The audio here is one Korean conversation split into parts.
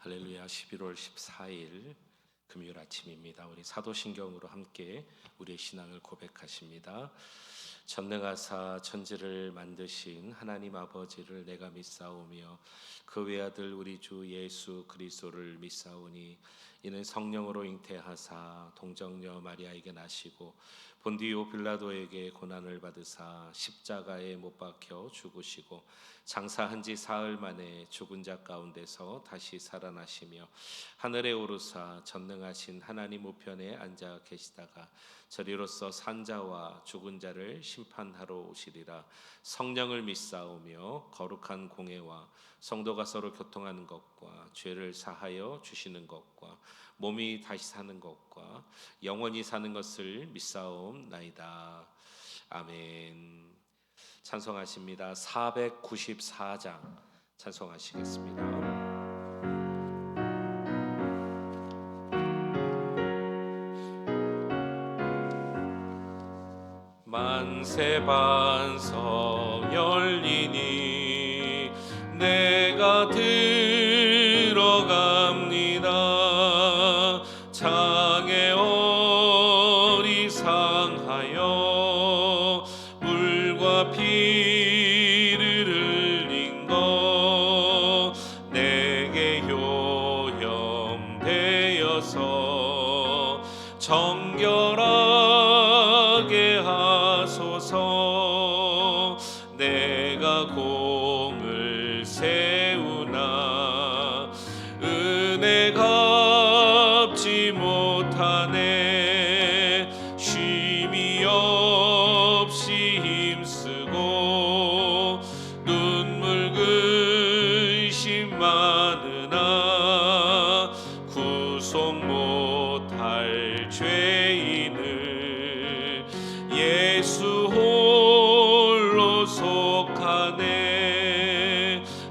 할렐루야. 11월 14일 금요일 아침입니다. 우리 사도신경으로 함께 우리의 신앙을 고백하십니다. 전능하사 천지를 만드신 하나님 아버지를 내가 믿사오며 그 외아들 우리 주 예수 그리스도를 믿사오니 이는 성령으로 잉태하사 동정녀 마리아에게 나시고 본디오 빌라도에게 고난을 받으사 십자가에 못 박혀 죽으시고 장사한 지 사흘 만에 죽은 자 가운데서 다시 살아나시며 하늘에 오르사 전능하신 하나님 우편에 앉아 계시다가 저리로서 산자와 죽은 자를 심판하러 오시리라. 성령을 믿사오며 거룩한 공회와 성도가 서로 교통하는 것과 죄를 사하여 주시는 것과 몸이 다시 사는 것과 영원히 사는 것을 믿사옵나이다. 아멘. 찬송하십니다. 494장 찬송하시겠습니다. 만세 반석 열리니 내가 들어갑니다. 장애 어리상하여 물과 피를 흘린 것 내게 효염되어서 정결하게 하소서. 내가 공을 세우나 은혜 갚지 못하네. 쉼이 없이 힘쓰고 눈물 근심 많으나 구속 못할 죄인을 예수 홀로 속하네.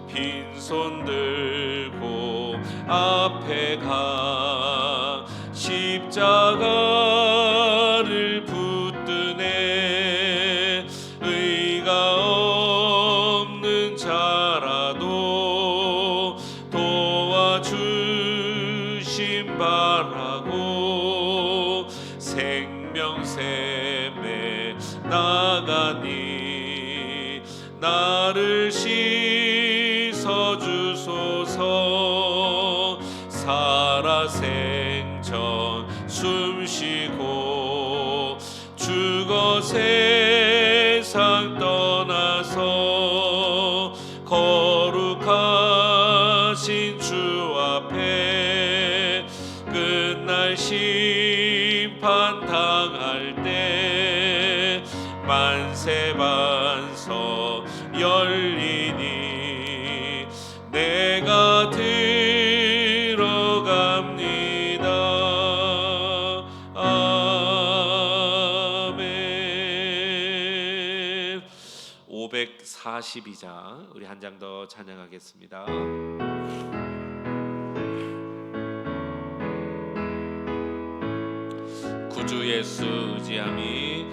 빈손 들고 앞에 가 십자가를 붙드네. 의가 없는 자라도 도와주심 바라고 생명샘에 나가니 나를 씻어주소서. 살아생전 숨쉬고 죽어 세상 떠나서 거룩하신 주 앞에 끝날 심판 당할 때 만세 반석 열리니 내가 들어갑니다. 아멘. 542장 우리 한 장 더 찬양하겠습니다. 구주 예수 의지함이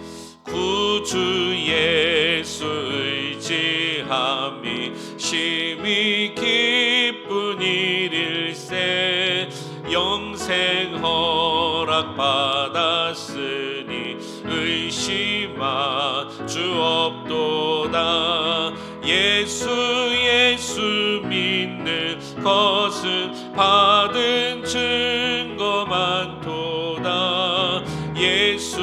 구주 예수 의지함이 심히 기쁜 일일세. 영생 허락 받았으니 의심하 주 없도다. 예수 믿는 것은 받은 증거 많도다. 예수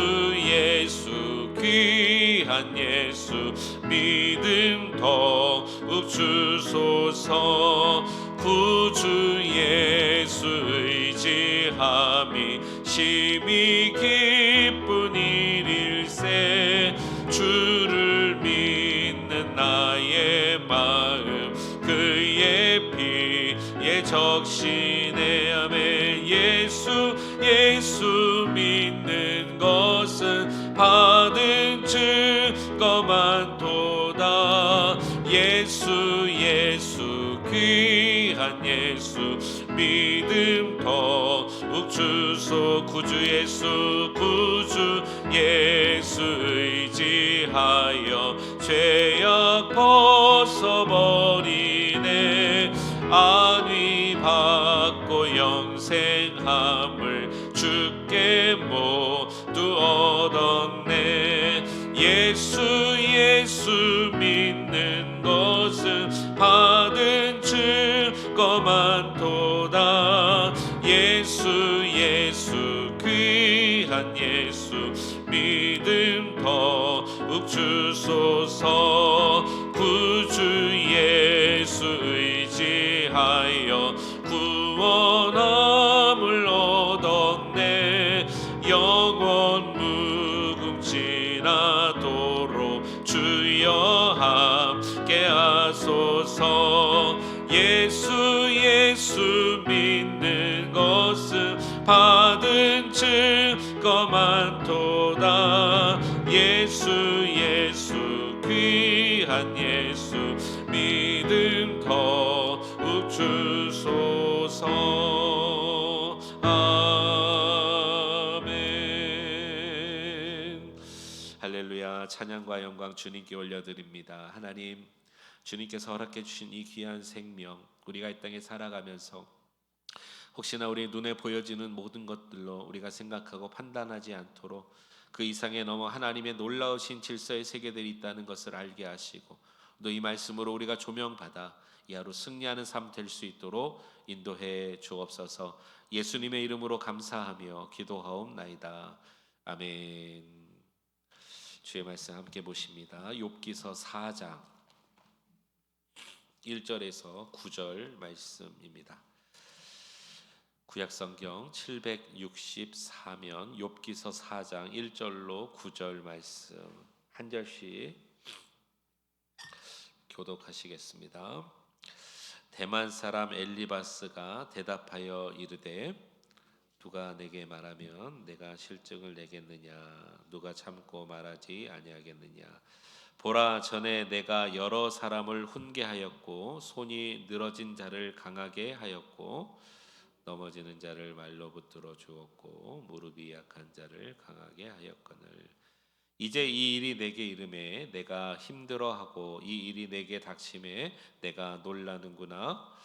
귀한 예수 믿음 더욱 주소서. 구주 예수 의지함이 심히 기쁜 일일세. 주를 믿는 나의 마음 그의 피에 적시네. 아멘. 예수 믿는 것은 받은 증거 많도다. 예수 귀한 예수 믿음 더욱 주소. 구주 예수 의지하여 죄악 벗어버리네. 안위 받 영생함을 주께 모두 얻었네. 예수 믿는 것은 받은 증거만 도다. 예수 귀한 예수 믿음 더욱 주소서. 구주 예수 의지하여 구원함을 얻었네. 영원 무궁지나도록 주여 함께 하소서. 예수 믿는 것은 받은 증거만 도다. 예수 귀한 예수 믿음 더욱 주소서. 아멘. 할렐루야. 찬양과 영광 주님께 올려드립니다. 하나님, 주님께서 허락해 주신 이 귀한 생명, 우리가 이 땅에 살아가면서 혹시나 우리 눈에 보여지는 모든 것들로 우리가 생각하고 판단하지 않도록 그 이상에 넘어 하나님의 놀라우신 질서의 세계들이 있다는 것을 알게 하시고, 또 이 말씀으로 우리가 조명받아 이 하루 승리하는 삶 될 수 있도록 인도해 주옵소서. 예수님의 이름으로 감사하며 기도하옵나이다. 아멘. 주의 말씀 함께 보십니다. 욥기서 4장 1절에서 9절 말씀입니다. 구약성경 764면 욥기서 4장 1절로 9절 말씀 한 절씩 교독하시겠습니다. 대만 사람 엘리바스가 대답하여 이르되 누가 내게 말하면 내가 실증을 내겠느냐? 누가 참고 말하지 아니하겠느냐? 보라, 전에 내가 여러 사람을 훈계하였고 손이 늘어진 자를 강하게 하였고 넘어지는 자를 말로 붙들어 주었고 무릎이 약한 자를 강하게 하였거늘 이제 이 일이 내게 이름에 내가 힘들어하고 이 일이 내게 닥침에 내가 놀라는구나.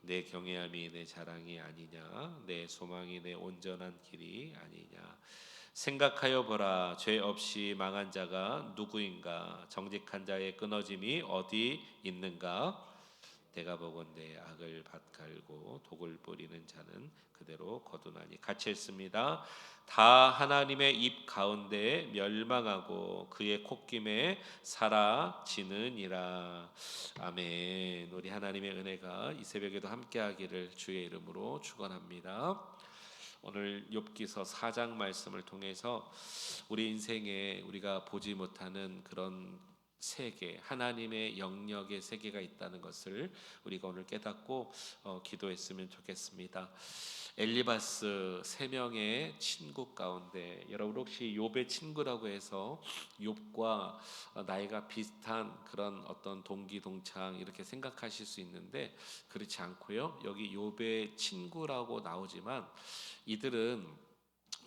내 경외함이 내 자랑이 아니냐? 내 소망이 내 온전한 길이 아니냐? 생각하여 보라, 죄 없이 망한 자가 누구인가? 정직한 자의 끊어짐이 어디 있는가? 내가 보건대 악을 밭갈고 독을 뿌리는 자는 그대로 거두나니. 같이 했습니다. 다 하나님의 입 가운데 멸망하고 그의 콧김에 사라지느니라. 아멘. 우리 하나님의 은혜가 이 새벽에도 함께하기를 주의 이름으로 축원합니다. 오늘 욥기서 4장 말씀을 통해서 우리 인생에 우리가 보지 못하는 그런 세계, 하나님의 영역의 세계가 있다는 것을 우리가 오늘 깨닫고 기도했으면 좋겠습니다. 엘리바스 3명의 친구 가운데 여러분 혹시 욥의 친구라고 해서 욥과 나이가 비슷한 그런 어떤 동기 동창 이렇게 생각하실 수 있는데 그렇지 않고요. 여기 욥의 친구라고 나오지만 이들은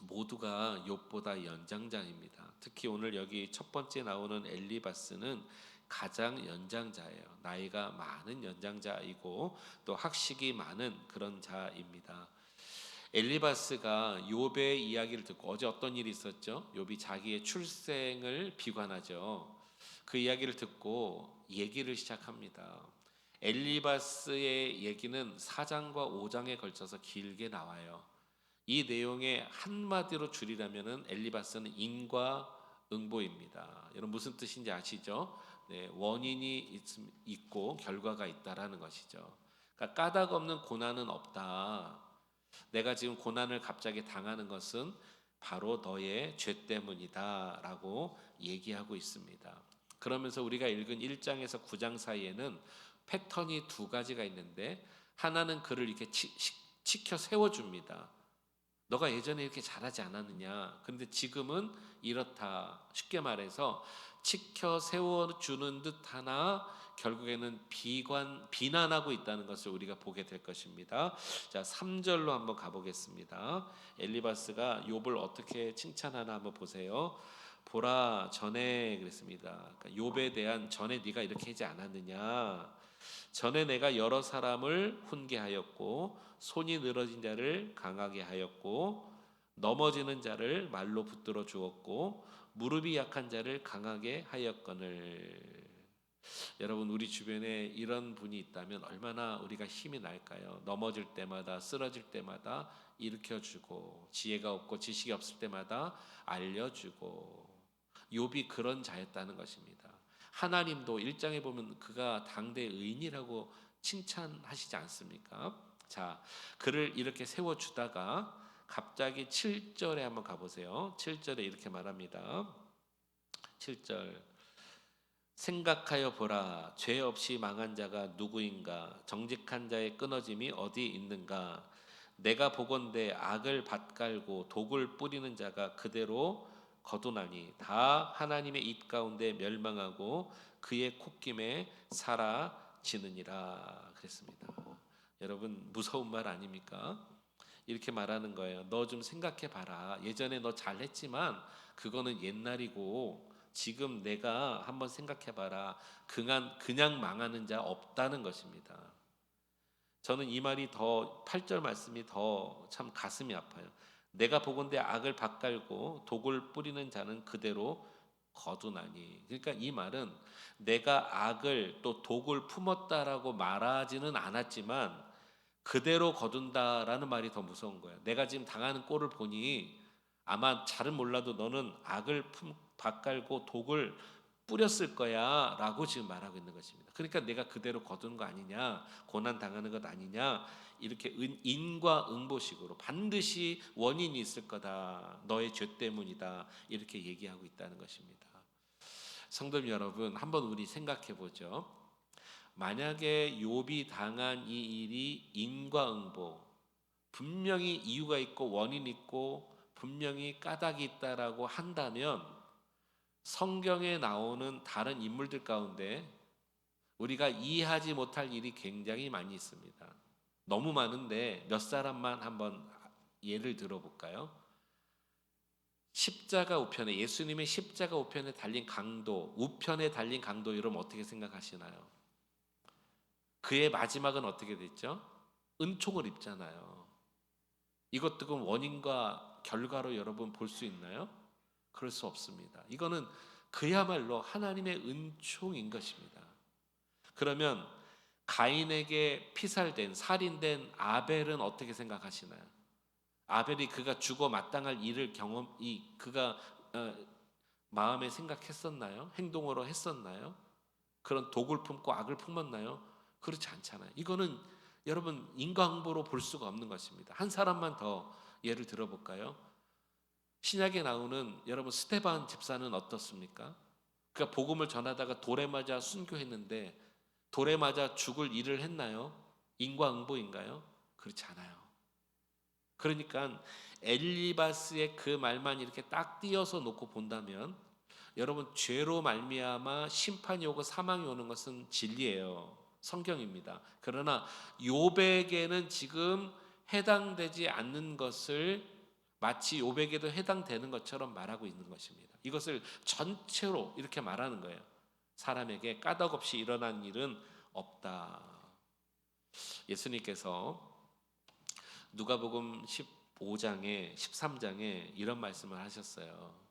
모두가 욥보다 연장자입니다. 특히 오늘 여기 첫 번째 나오는 엘리바스는 가장 연장자예요. 나이가 많은 연장자이고 또 학식이 많은 그런 자입니다. 엘리바스가 욥의 이야기를 듣고 어제 어떤 일이 있었죠? 욥이 자기의 출생을 비관하죠. 그 이야기를 듣고 얘기를 시작합니다. 엘리바스의 얘기는 4장과 5장에 걸쳐서 길게 나와요. 이 내용의 한마디로 줄이라면은 엘리바스는 인과응보입니다. 여러분 무슨 뜻인지 아시죠? 네, 원인이 있고 결과가 있다라는 것이죠. 그러니까 까닭 없는 고난은 없다. 내가 지금 고난을 갑자기 당하는 것은 바로 너의 죄 때문이다라고 얘기하고 있습니다. 그러면서 우리가 읽은 1장에서 9장 사이에는 패턴이 두 가지가 있는데 하나는 그를 이렇게 치켜 세워줍니다. 너가 예전에 이렇게 잘하지 않았느냐? 그런데 지금은 이렇다. 쉽게 말해서 치켜 세워주는 듯 하나 결국에는 비난하고 있다는 것을 우리가 보게 될 것입니다. 자, 3절로 한번 가보겠습니다. 엘리바스가 욥을 어떻게 칭찬하나 한번 보세요. 보라, 전에 그랬습니다. 그러니까 욥에 대한 전에 네가 이렇게 하지 않았느냐? 전에 내가 여러 사람을 훈계하였고 손이 늘어진 자를 강하게 하였고 넘어지는 자를 말로 붙들어 주었고 무릎이 약한 자를 강하게 하였거늘. 여러분, 우리 주변에 이런 분이 있다면 얼마나 우리가 힘이 날까요? 넘어질 때마다, 쓰러질 때마다 일으켜주고, 지혜가 없고 지식이 없을 때마다 알려주고. 욥이 그런 자였다는 것입니다. 하나님도 1장에 보면 그가 당대 의인이라고 칭찬하시지 않습니까? 자, 그를 이렇게 세워주다가 갑자기 7절에 한번 가보세요. 7절에 이렇게 말합니다. 7절, 생각하여 보라, 죄 없이 망한 자가 누구인가? 정직한 자의 끊어짐이 어디 있는가? 내가 보건대 악을 밭갈고 독을 뿌리는 자가 그대로 거두나니 다 하나님의 입 가운데 멸망하고 그의 콧김에 사라지느니라 그랬습니다. 여러분, 무서운 말 아닙니까? 이렇게 말하는 거예요. 너 좀 생각해 봐라. 예전에 너 잘했지만 그거는 옛날이고 지금 내가 한번 생각해 봐라. 그냥 망하는 자 없다는 것입니다. 저는 이 말이 더 8절 말씀이 더 참 가슴이 아파요. 내가 보건대 악을 밭갈고 독을 뿌리는 자는 그대로 거두나니. 그러니까 이 말은 내가 악을 또 독을 품었다라고 말하지는 않았지만 그대로 거둔다라는 말이 더 무서운 거예요. 내가 지금 당하는 꼴을 보니 아마 잘은 몰라도 너는 악을 밭갈고 독을 뿌렸을 거야 라고 지금 말하고 있는 것입니다. 그러니까 내가 그대로 거둔 거 아니냐, 고난 당하는 것 아니냐, 이렇게 인과응보식으로 반드시 원인이 있을 거다, 너의 죄 때문이다, 이렇게 얘기하고 있다는 것입니다. 성도 여러분, 한번 우리 생각해 보죠. 만약에 욥이 당한 이 일이 인과응보, 분명히 이유가 있고 원인이 있고 분명히 까닭이 있다라고 한다면 성경에 나오는 다른 인물들 가운데 우리가 이해하지 못할 일이 굉장히 많이 있습니다. 너무 많은데 몇 사람만 한번 예를 들어볼까요? 십자가 우편에, 예수님의 십자가 우편에 달린 강도, 우편에 달린 강도, 여러분 어떻게 생각하시나요? 그의 마지막은 어떻게 됐죠? 은총을 입잖아요. 이것도 그 원인과 결과로 여러분 볼 수 있나요? 그럴 수 없습니다. 이거는 그야말로 하나님의 은총인 것입니다. 그러면 가인에게 피살된, 살인된 아벨은 어떻게 생각하시나요? 아벨이 그가 죽어 마땅할 일을 그가 마음에 생각했었나요? 행동으로 했었나요? 그런 독을 품고 악을 품었나요? 그렇지 않잖아요. 이거는 여러분 인과응보로 볼 수가 없는 것입니다. 한 사람만 더 예를 들어볼까요? 신약에 나오는 여러분 스데반 집사는 어떻습니까? 그가 복음을 전하다가 돌에 맞아 순교했는데 돌에 맞아 죽을 일을 했나요? 인과응보인가요? 그렇지 않아요. 그러니까 엘리바스의 그 말만 이렇게 딱 띄어서 놓고 본다면 여러분 죄로 말미암아 심판이 오고 사망이 오는 것은 진리예요. 성경입니다. 그러나 욥에게는 지금 해당되지 않는 것을 마치 욥에게도 해당되는 것처럼 말하고 있는 것입니다. 이것을 전체로 이렇게 말하는 거예요. 사람에게 까닭 없이 일어난 일은 없다. 예수님께서 누가복음 15장에 13장에 이런 말씀을 하셨어요.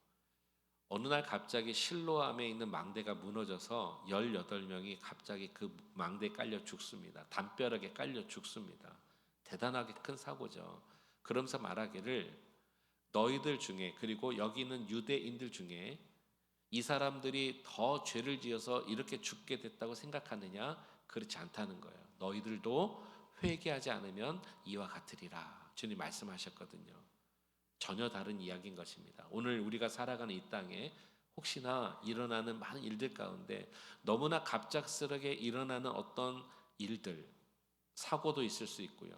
어느 날 갑자기 실로암에 있는 망대가 무너져서 18명이 갑자기 그 망대에 깔려 죽습니다. 담벼락에 깔려 죽습니다. 대단하게 큰 사고죠. 그러면서 말하기를 너희들 중에, 그리고 여기 있는 유대인들 중에 이 사람들이 더 죄를 지어서 이렇게 죽게 됐다고 생각하느냐? 그렇지 않다는 거예요. 너희들도 회개하지 않으면 이와 같으리라 주님 말씀하셨거든요. 전혀 다른 이야기인 것입니다. 오늘 우리가 살아가는 이 땅에 혹시나 일어나는 많은 일들 가운데 너무나 갑작스럽게 일어나는 어떤 일들, 사고도 있을 수 있고요.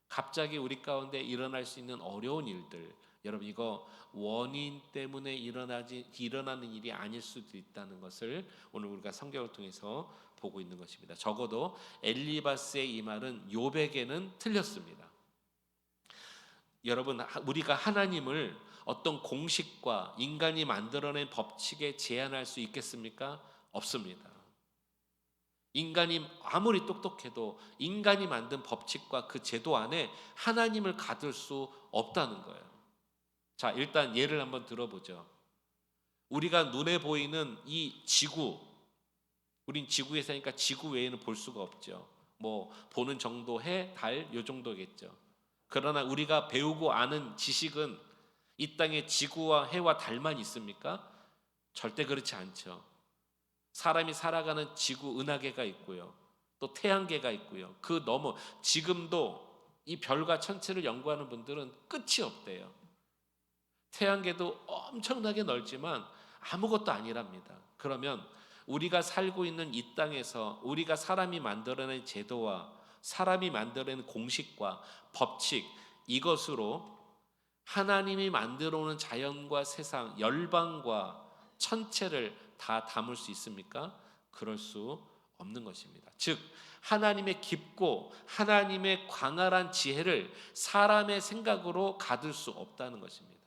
갑자기 우리 가운데 일어날 수 있는 어려운 일들, 여러분 이거 원인 때문에 일어나는 일이 아닐 수도 있다는 것을 오늘 우리가 성경을 통해서 보고 있는 것입니다. 적어도 엘리바스의 이 말은 욥에게는 틀렸습니다. 여러분, 우리가 하나님을 어떤 공식과 인간이 만들어낸 법칙에 제한할 수 있겠습니까? 없습니다. 인간이 아무리 똑똑해도 인간이 만든 법칙과 그 제도 안에 하나님을 가둘 수 없다는 거예요. 자, 일단 예를 한번 들어보죠. 우리가 눈에 보이는 이 지구, 우린 지구에 사니까 지구 외에는 볼 수가 없죠. 뭐 보는 정도 해, 달, 요 정도겠죠. 그러나 우리가 배우고 아는 지식은 이 땅에 지구와 해와 달만 있습니까? 절대 그렇지 않죠. 사람이 살아가는 지구 은하계가 있고요. 또 태양계가 있고요. 그 너머 지금도 이 별과 천체를 연구하는 분들은 끝이 없대요. 태양계도 엄청나게 넓지만 아무것도 아니랍니다. 그러면 우리가 살고 있는 이 땅에서 우리가 사람이 만들어낸 제도와 사람이 만들어낸 공식과 법칙, 이것으로 하나님이 만들어 놓은 자연과 세상, 열방과 천체를 다 담을 수 있습니까? 그럴 수 없는 것입니다. 즉 하나님의 깊고 하나님의 광활한 지혜를 사람의 생각으로 가둘 수 없다는 것입니다.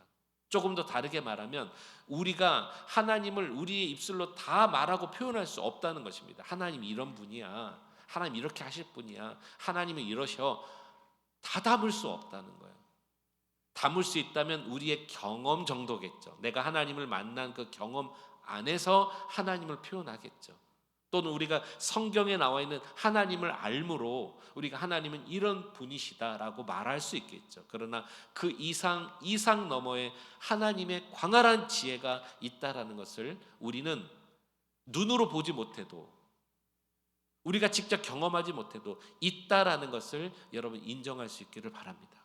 조금 더 다르게 말하면 우리가 하나님을 우리의 입술로 다 말하고 표현할 수 없다는 것입니다. 하나님 이런 분이야. 하나님 이렇게 하실 분이야. 하나님은 이러셔. 다 담을 수 없다는 거예요. 담을 수 있다면 우리의 경험 정도겠죠. 내가 하나님을 만난 그 경험 안에서 하나님을 표현하겠죠. 또는 우리가 성경에 나와 있는 하나님을 알므로 우리가 하나님은 이런 분이시다라고 말할 수 있겠죠. 그러나 그 이상 너머에 하나님의 광활한 지혜가 있다라는 것을 우리는 눈으로 보지 못해도 우리가 직접 경험하지 못해도 있다라는 것을 여러분 인정할 수 있기를 바랍니다.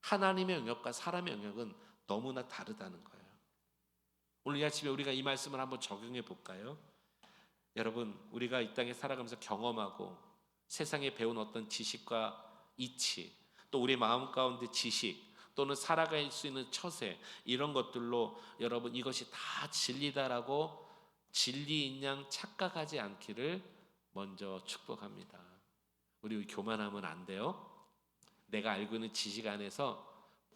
하나님의 영역과 사람의 영역은 너무나 다르다는 거예요. 오늘 이 아침에 우리가 이 말씀을 한번 적용해 볼까요? 여러분, 우리가 이 땅에 살아가면서 경험하고 세상에 배운 어떤 지식과 이치, 또 우리 마음 가운데 지식, 또는 살아갈 수 있는 처세, 이런 것들로 여러분 이것이 다 진리다라고 진리인 양 착각하지 않기를 먼저 축복합니다. 우리 교만하면 안 돼요. 내가 알고 있는 지식 안에서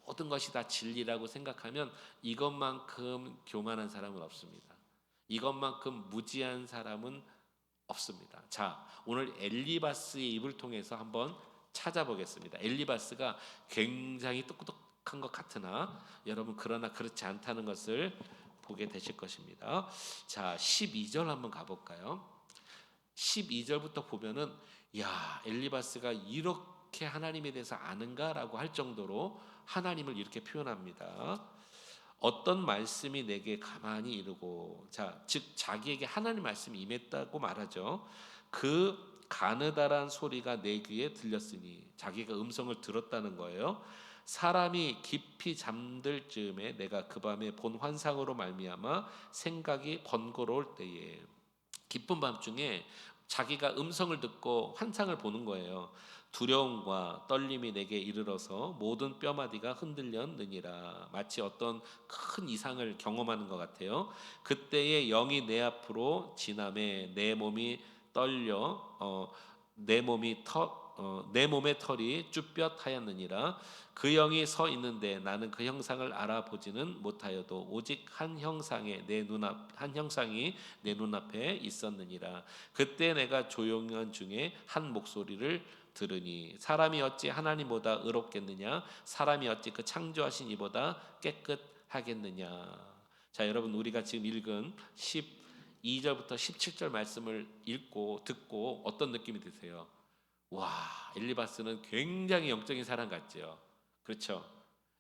모든 것이 다 진리라고 생각하면 이것만큼 교만한 사람은 없습니다. 이것만큼 무지한 사람은 없습니다. 자, 오늘 엘리바스의 입을 통해서 한번 찾아보겠습니다. 엘리바스가 굉장히 똑똑한 것 같으나 여러분 그러나 그렇지 않다는 것을 보게 되실 것입니다. 자, 12절 한번 가볼까요? 12절부터 보면은 야, 엘리바스가 이렇게 하나님에 대해서 아는가라고 할 정도로 하나님을 이렇게 표현합니다. 어떤 말씀이 내게 가만히 이르고, 자, 즉 자기에게 하나님 말씀이 임했다고 말하죠. 그 가느다란 소리가 내 귀에 들렸으니, 자기가 음성을 들었다는 거예요. 사람이 깊이 잠들 즈음에 내가 그 밤에 본 환상으로 말미암아 생각이 번거로울 때에, 깊은 밤중에 자기가 음성을 듣고 환상을 보는 거예요. 두려움과 떨림이 내게 이르러서 모든 뼈마디가 흔들렸느니라. 마치 어떤 큰 이상을 경험하는 것 같아요. 그때에 영이 내 앞으로 지나매 내 몸이 떨려 내 몸의 털이 쭈뼛하였느니라. 그 영이 서 있는데 나는 그 형상을 알아보지는 못하여도 오직 한 형상이 내 눈앞에 있었느니라. 그때 내가 조용한 중에 한 목소리를 들으니 사람이 어찌 하나님보다 의롭겠느냐, 사람이 어찌 그 창조하신 이보다 깨끗하겠느냐. 자, 여러분 우리가 지금 읽은 12절부터 17절 말씀을 읽고 듣고 어떤 느낌이 드세요? 와, 엘리바스는 굉장히 영적인 사람 같죠. 그렇죠?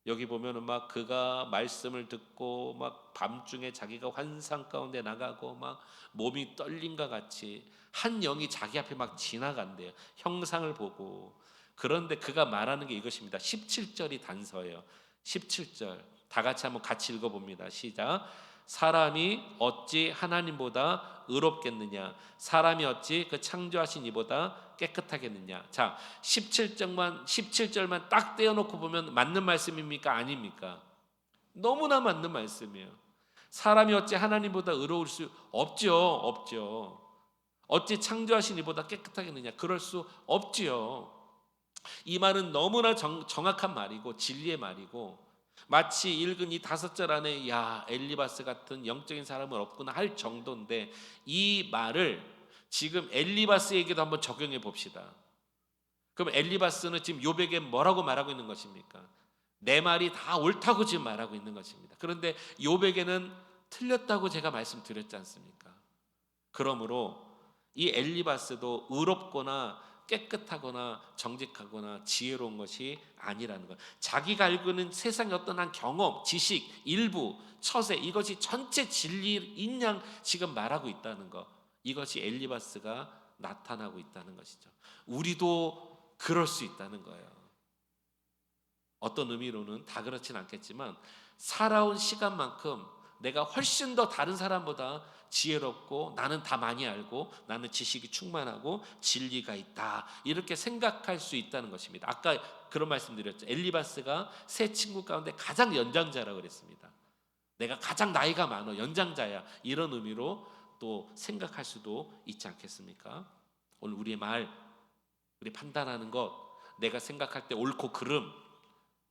여기 보면은 막 그가 말씀을 듣고 막 밤중에 자기가 환상 가운데 나가고 막 몸이 떨림과 같이 한 영이 자기 앞에 막 지나간대요. 형상을 보고. 그런데 그가 말하는 게 이것입니다. 17절이 단서예요. 17절 다 같이 읽어봅니다. 시작. 사람이 어찌 하나님보다 의롭겠느냐, 사람이 어찌 그 창조하신 이보다 깨끗하겠느냐. 자, 17절만 딱 떼어놓고 보면 맞는 말씀입니까? 아닙니까? 너무나 맞는 말씀이에요. 사람이 어찌 하나님보다 의로울 수 없죠. 어찌 창조하신 이보다 깨끗하겠느냐. 그럴 수 없지요. 이 말은 너무나 정확한 말이고 진리의 말이고, 마치 읽은 이 5절 안에 야, 엘리바스 같은 영적인 사람은 없구나 할 정도인데, 이 말을 지금 엘리바스에게도 한번 적용해 봅시다. 그럼 엘리바스는 지금 욥에게 뭐라고 말하고 있는 것입니까? 내 말이 다 옳다고 지금 말하고 있는 것입니다. 그런데 욥에게는 틀렸다고 제가 말씀드렸지 않습니까? 그러므로 이 엘리바스도 의롭거나 깨끗하거나 정직하거나 지혜로운 것이 아니라는 것. 자기가 알고 있는 세상의 어떤 한 경험, 지식, 일부, 처세, 이것이 전체 진리인 양 지금 말하고 있다는 것. 이것이 엘리바스가 나타나고 있다는 것이죠. 우리도 그럴 수 있다는 거예요. 어떤 의미로는 다 그렇진 않겠지만 살아온 시간만큼 내가 훨씬 더 다른 사람보다 지혜롭고 나는 다 많이 알고 나는 지식이 충만하고 진리가 있다, 이렇게 생각할 수 있다는 것입니다. 아까 그런 말씀드렸죠. 엘리바스가 세 친구 가운데 가장 연장자라고 그랬습니다. 내가 가장 나이가 많아, 연장자야, 이런 의미로 또 생각할 수도 있지 않겠습니까? 오늘 우리의 말, 우리 판단하는 것, 내가 생각할 때 옳고 그름,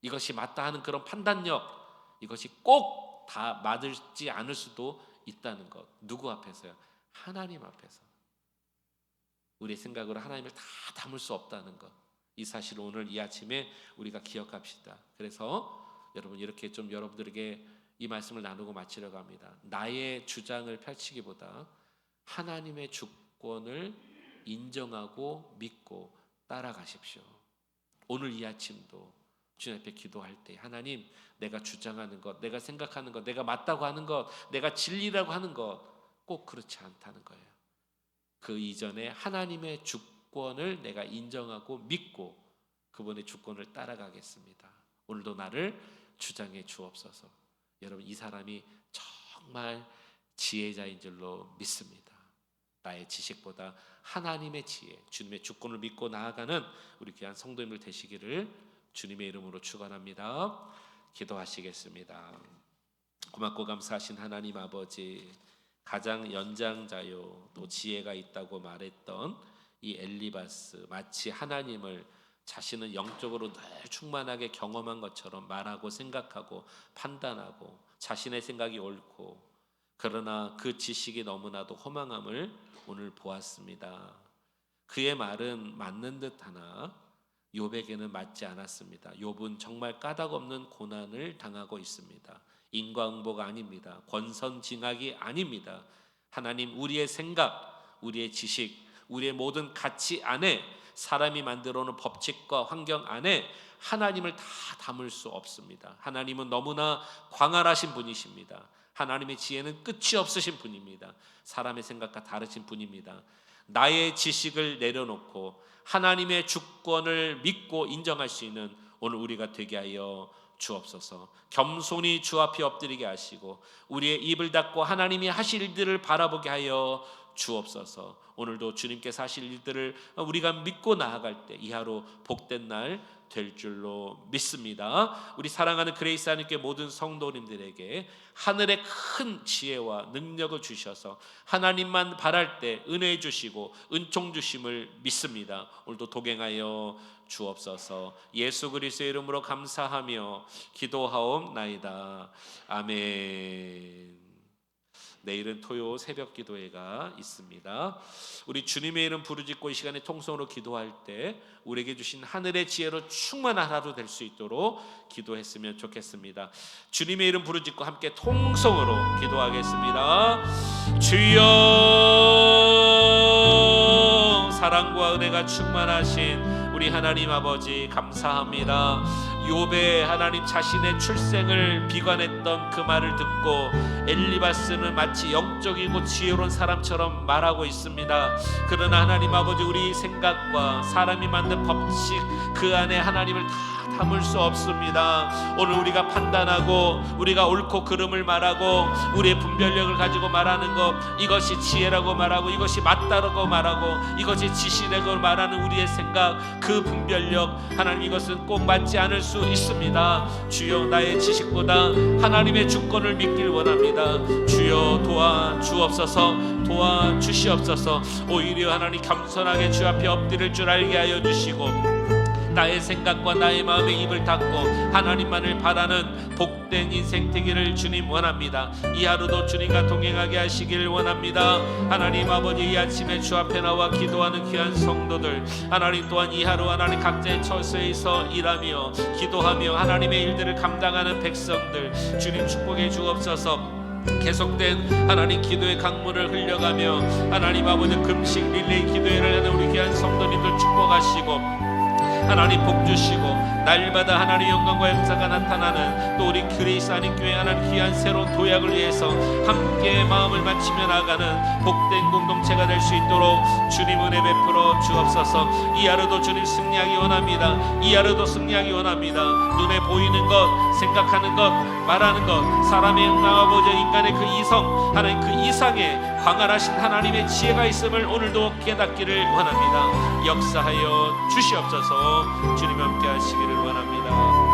이것이 맞다 하는 그런 판단력, 이것이 꼭 다 맞지 않을 수도 있다는 것. 누구 앞에서요? 하나님 앞에서. 우리의 생각으로 하나님을 다 담을 수 없다는 것. 이 사실을 오늘 이 아침에 우리가 기억합시다. 그래서 여러분, 이렇게 좀 여러분들에게 이 말씀을 나누고 마치려고 합니다. 나의 주장을 펼치기보다 하나님의 주권을 인정하고 믿고 따라가십시오. 오늘 이 아침도 주님 앞에 기도할 때 하나님, 내가 주장하는 것, 내가 생각하는 것, 내가 맞다고 하는 것, 내가 진리라고 하는 것 꼭 그렇지 않다는 거예요. 그 이전에 하나님의 주권을 내가 인정하고 믿고 그분의 주권을 따라가겠습니다. 오늘도 나를 주장해 주옵소서. 여러분, 이 사람이 정말 지혜자인 줄로 믿습니다. 나의 지식보다 하나님의 지혜, 주님의 주권을 믿고 나아가는 우리 귀한 성도님들 되시기를 주님의 이름으로 축원합니다. 기도하시겠습니다. 고맙고 감사하신 하나님 아버지, 가장 연장자요 또 지혜가 있다고 말했던 이 엘리바스, 마치 하나님을 자신은 영적으로 늘 충만하게 경험한 것처럼 말하고 생각하고 판단하고 자신의 생각이 옳고, 그러나 그 지식이 너무나도 허망함을 오늘 보았습니다. 그의 말은 맞는 듯하나 욥에게는 맞지 않았습니다. 욥은 정말 까닭없는 고난을 당하고 있습니다. 인과응보가 아닙니다. 권선징악이 아닙니다. 하나님, 우리의 생각, 우리의 지식, 우리의 모든 가치 안에, 사람이 만들어 놓은 법칙과 환경 안에 하나님을 다 담을 수 없습니다. 하나님은 너무나 광활하신 분이십니다. 하나님의 지혜는 끝이 없으신 분입니다. 사람의 생각과 다르신 분입니다. 나의 지식을 내려놓고 하나님의 주권을 믿고 인정할 수 있는 오늘 우리가 되게 하여 주옵소서. 겸손히 주 앞에 엎드리게 하시고 우리의 입을 닫고 하나님이 하실 일들을 바라보게 하여 주옵소서. 오늘도 주님께서 하실 일들을 우리가 믿고 나아갈 때 이 하루 복된 날 될 줄로 믿습니다. 우리 사랑하는 그레이스 하나님께 모든 성도님들에게 하늘의 큰 지혜와 능력을 주셔서 하나님만 바랄 때 은혜 주시고 은총 주심을 믿습니다. 오늘도 동행하여 주옵소서. 예수 그리스도의 이름으로 감사하며 기도하옵나이다. 아멘. 내일은 토요 새벽 기도회가 있습니다. 우리 주님의 이름 부르짖고 이 시간에 통성으로 기도할 때 우리에게 주신 하늘의 지혜로 충만한 하루 될 수 있도록 기도했으면 좋겠습니다. 주님의 이름 부르짖고 함께 통성으로 기도하겠습니다. 주여, 사랑과 은혜가 충만하신 우리 하나님 아버지 감사합니다. 욥의 하나님 자신의 출생을 비관했던 그 말을 듣고 엘리바스는 마치 영적이고 지혜로운 사람처럼 말하고 있습니다. 그러나 하나님 아버지, 우리 생각과 사람이 만든 법칙 그 안에 하나님을 다 담을 수 없습니다. 오늘 우리가 판단하고 우리가 옳고 그름을 말하고 우리의 분별력을 가지고 말하는 것, 이것이 지혜라고 말하고 이것이 맞다라고 말하고 이것이 지식이라고 말하는 우리의 생각, 그 분별력, 하나님 이것은 꼭 맞지 않을 수 있습니다. 주여, 나의 지식보다 하나님의 주권을 믿길 원합니다. 주여 도와주옵소서, 도와주시옵소서. 오히려 하나님 겸손하게 주 앞에 엎드릴 줄 알게 하여 주시고 나의 생각과 나의 마음의 입을 닫고 하나님만을 바라는 복된 인생 되기를 주님 원합니다. 이 하루도 주님과 동행하게 하시길 원합니다. 하나님 아버지, 이 아침에 주 앞에 나와 기도하는 귀한 성도들, 하나님 또한 이 하루 하나님 각자의 처소에서 일하며 기도하며 하나님의 일들을 감당하는 백성들, 주님 축복해 주옵소서. 계속된 하나님 기도의 강물을 흘려가며 하나님 아버지 금식 릴레이 기도회를 하는 우리 귀한 성도님들 축복하시고 하나님 복 주시고, 날마다 하나님 영광과 역사가 나타나는 또 우리 그레이스 안인 교회 하나님 귀한 새로운 도약을 위해서 함께 마음을 맞추며 나가는 복된 공동체가 될 수 있도록 주님 은혜 베풀어 주옵소서. 이 하루도 주님 승리하기 원합니다. 이 하루도 승리하기 원합니다. 눈에 보이는 것, 생각하는 것, 말하는 것, 사람의 영광하고자 인간의 그 이성, 하나님 그 이상의 광활하신 하나님의 지혜가 있음을 오늘도 깨닫기를 원합니다. 역사하여 주시옵소서. 주님 함께 하시기를 원합니다.